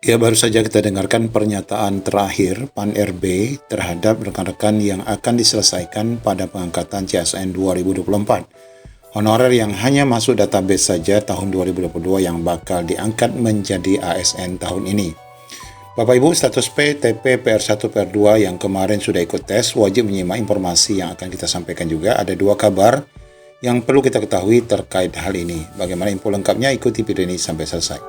Ya, baru saja kita dengarkan pernyataan terakhir PAN RB terhadap rekan-rekan yang akan diselesaikan pada pengangkatan CSN 2024. Honorer yang hanya masuk database saja tahun 2022 yang bakal diangkat menjadi ASN tahun ini. Bapak Ibu, status PTP PR1 PR2 yang kemarin sudah ikut tes wajib menyimak informasi yang akan kita sampaikan juga. Ada 2 kabar yang perlu kita ketahui terkait hal ini. Bagaimana info lengkapnya? Ikuti video ini sampai selesai.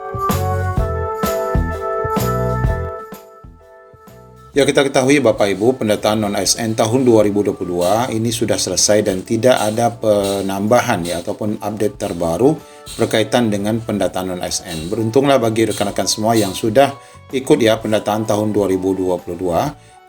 Ya, kita ketahui Bapak Ibu, pendataan non-ASN tahun 2022 ini sudah selesai dan tidak ada penambahan ya ataupun update terbaru berkaitan dengan pendataan non-ASN. Beruntunglah bagi rekan-rekan semua yang sudah ikut ya pendataan tahun 2022.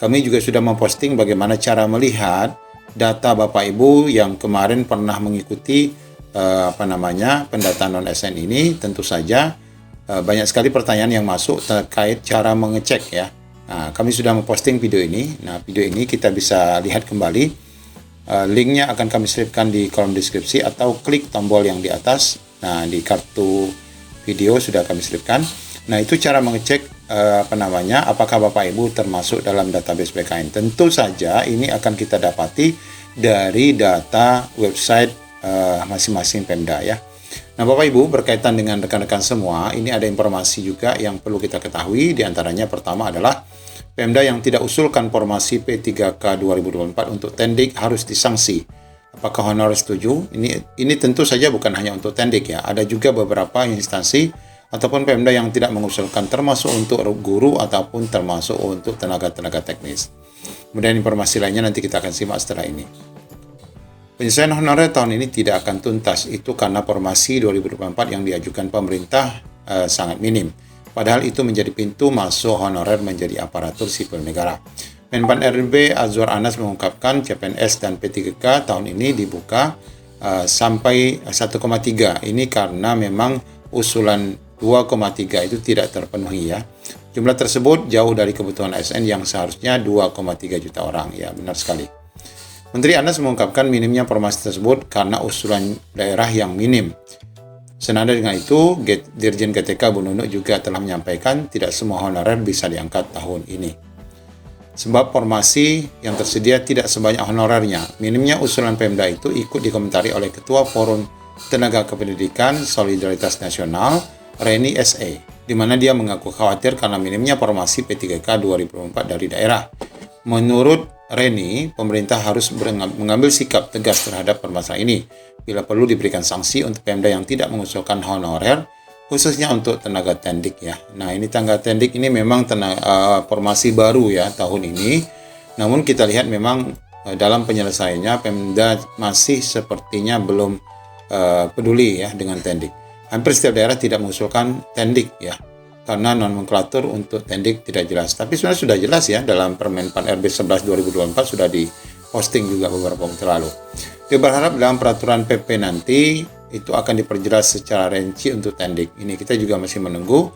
Kami juga sudah memposting bagaimana cara melihat data Bapak Ibu yang kemarin pernah mengikuti pendataan non-ASN ini. Tentu saja banyak sekali pertanyaan yang masuk terkait cara mengecek ya. Nah, kami sudah memposting video ini. Nah, video ini kita bisa lihat kembali. Linknya akan kami selipkan di kolom deskripsi atau klik tombol yang di atas. Nah, di kartu video sudah kami selipkan. Nah, itu cara mengecek apakah Bapak Ibu termasuk dalam database BKN. Tentu saja ini akan kita dapati dari data website masing-masing Pemda ya. Nah, Bapak Ibu, berkaitan dengan rekan-rekan semua, ini ada informasi juga yang perlu kita ketahui. Di antaranya pertama adalah Pemda yang tidak usulkan formasi P3K 2024 untuk Tendik harus disanksi. Apakah honorer setuju? Ini tentu saja bukan hanya untuk Tendik ya. Ada juga beberapa instansi ataupun Pemda yang tidak mengusulkan, termasuk untuk guru ataupun termasuk untuk tenaga-tenaga teknis. Kemudian informasi lainnya nanti kita akan simak setelah ini. Penyelesaian honorer tahun ini tidak akan tuntas, itu karena formasi 2024 yang diajukan pemerintah sangat minim. Padahal itu menjadi pintu masuk honorer menjadi aparatur sipil negara. Menpan RB Azwar Anas mengungkapkan CPNS dan P3K tahun ini dibuka sampai 1,3. Ini karena memang usulan 2,3 itu tidak terpenuhi ya. Jumlah tersebut jauh dari kebutuhan ASN yang seharusnya 2,3 juta orang. Ya, benar sekali. Menteri Anas mengungkapkan minimnya formasi tersebut karena usulan daerah yang minim. Senada dengan itu, Dirjen GTK Bu Nunuk juga telah menyampaikan tidak semua honorer bisa diangkat tahun ini. Sebab formasi yang tersedia tidak sebanyak honorernya. Minimnya usulan Pemda itu ikut dikomentari oleh Ketua Forum Tenaga Kependidikan Solidaritas Nasional, Reni SE, di mana dia mengaku khawatir karena minimnya formasi P3K 2024 dari daerah. Menurut Reni, pemerintah harus mengambil sikap tegas terhadap permasalahan ini. Bila perlu diberikan sanksi untuk Pemda yang tidak mengusulkan honorer, khususnya untuk tenaga tendik ya. Nah, ini tenaga tendik ini memang formasi baru ya tahun ini. Namun kita lihat memang dalam penyelesaiannya Pemda masih sepertinya belum peduli ya dengan tendik. Hampir setiap daerah tidak mengusulkan tendik ya, karena nomenklatur untuk tendik tidak jelas. Tapi sebenarnya sudah jelas ya, dalam Permen PAN RB 11 2024 sudah diposting juga beberapa waktu lalu. Dia berharap dalam peraturan PP nanti itu akan diperjelas secara rinci untuk tendik. Ini kita juga masih menunggu,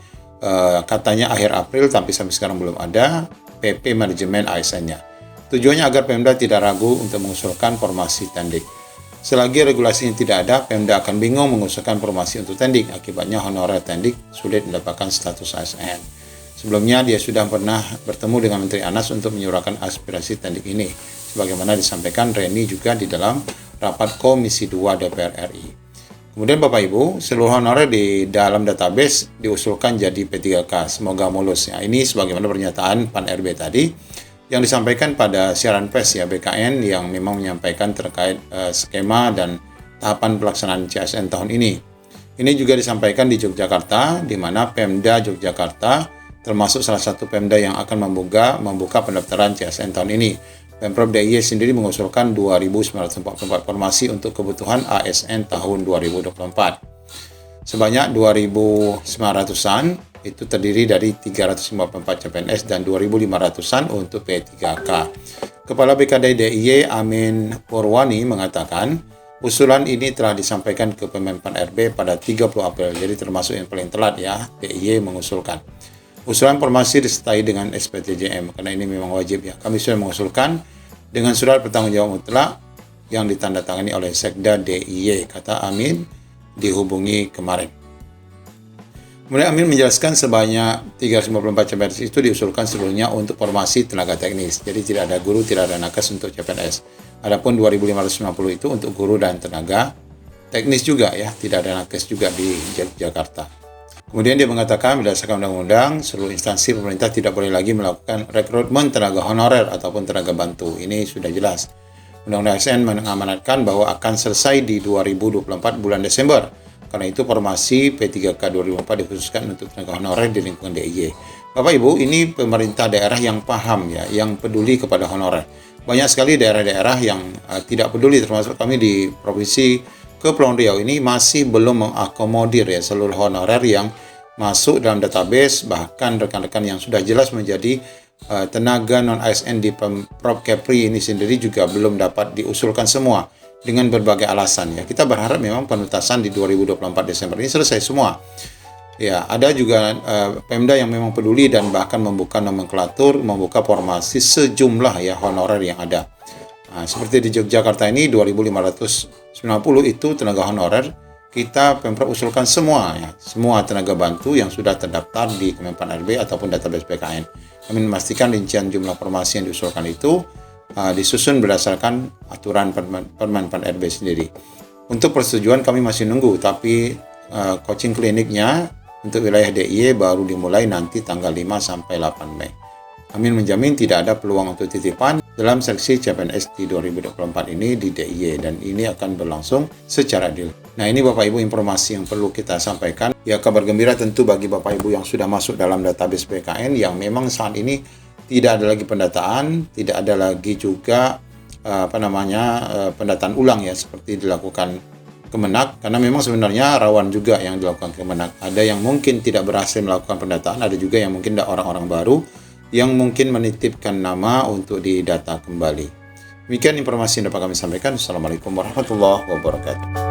katanya akhir April, tapi sampai sekarang belum ada PP manajemen ASN-nya. Tujuannya agar Pemda tidak ragu untuk mengusulkan formasi tendik. Selagi regulasinya tidak ada, Pemda akan bingung mengusulkan formasi untuk tendik. Akibatnya honorer tendik sulit mendapatkan status ASN. Sebelumnya dia sudah pernah bertemu dengan Menteri Anas untuk menyuarakan aspirasi tendik ini, sebagaimana disampaikan Reni juga di dalam rapat Komisi 2 DPR RI. Kemudian Bapak Ibu, seluruh honorer di dalam database diusulkan jadi P3K. Semoga mulus ya. Ini sebagaimana pernyataan PAN RB tadi yang disampaikan pada siaran pers ya BKN yang memang menyampaikan terkait skema dan tahapan pelaksanaan CSN tahun ini. Ini juga disampaikan di Yogyakarta, di mana Pemda Yogyakarta termasuk salah satu Pemda yang akan membuka pendaftaran CSN tahun ini. Pemprov DIY sendiri mengusulkan 2.944 formasi untuk kebutuhan ASN tahun 2024. Sebanyak 2.900-an itu terdiri dari 354 CPNS dan 2.500-an untuk P3K. Kepala BKD DIY Amin Purwani mengatakan, usulan ini telah disampaikan ke Menpan RB pada 30 April, jadi termasuk yang paling telat ya, DIY mengusulkan. Usulan formasi disertai dengan SPTJM, karena ini memang wajib ya. Kami sudah mengusulkan dengan surat pertanggungjawab mutlak yang ditandatangani oleh Sekda DIY, kata Amin dihubungi kemarin. Kemudian Amin menjelaskan sebanyak 354 CPNS itu diusulkan seluruhnya untuk formasi tenaga teknis. Jadi tidak ada guru, tidak ada nakes untuk CPNS. Adapun 2.550 itu untuk guru dan tenaga teknis juga ya, tidak ada nakes juga di Jakarta. Kemudian dia mengatakan berdasarkan undang-undang, seluruh instansi pemerintah tidak boleh lagi melakukan rekrutmen tenaga honorer ataupun tenaga bantu. Ini sudah jelas. Undang-undang ASN mengamanatkan bahwa akan selesai di 2024 bulan Desember. Karena itu formasi P3K 2004 dikhususkan untuk tenaga honorer di lingkungan DIY. Bapak Ibu, ini pemerintah daerah yang paham ya, yang peduli kepada honorer. Banyak sekali daerah-daerah yang tidak peduli, termasuk kami di Provinsi Kepulauan Riau ini masih belum mengakomodir ya seluruh honorer yang masuk dalam database, bahkan rekan-rekan yang sudah jelas menjadi tenaga non-ASN di Pemprov Kepri ini sendiri juga belum dapat diusulkan semua. Dengan berbagai alasan ya. Kita berharap memang penuntasan di 2024 Desember ini selesai semua. Ya, ada juga Pemda yang memang peduli dan bahkan membuka nomenklatur, membuka formasi sejumlah ya honorer yang ada. Nah, seperti di Yogyakarta ini 2.590 itu tenaga honorer, kita Pemprov usulkan semua ya, semua tenaga bantu yang sudah terdaftar di Kemenpan RB ataupun database PKN. Kami memastikan rincian jumlah formasi yang diusulkan itu disusun berdasarkan aturan Permenpan RB sendiri. Untuk persetujuan kami masih nunggu, tapi coaching kliniknya untuk wilayah DIY baru dimulai nanti tanggal 5 sampai 8 Mei. Amin menjamin tidak ada peluang untuk titipan dalam seleksi CPNS di 2024 ini di DIY dan ini akan berlangsung secara adil. Nah, ini Bapak Ibu informasi yang perlu kita sampaikan. Ya, kabar gembira tentu bagi Bapak Ibu yang sudah masuk dalam database PKN yang memang saat ini tidak ada lagi pendataan, tidak ada lagi juga pendataan ulang ya seperti dilakukan Kemenak, karena memang sebenarnya rawan juga yang dilakukan Kemenak. Ada yang mungkin tidak berhasil melakukan pendataan, ada juga yang mungkin orang-orang baru yang mungkin menitipkan nama untuk didata kembali. Demikian informasi yang dapat kami sampaikan. Assalamualaikum warahmatullahi wabarakatuh.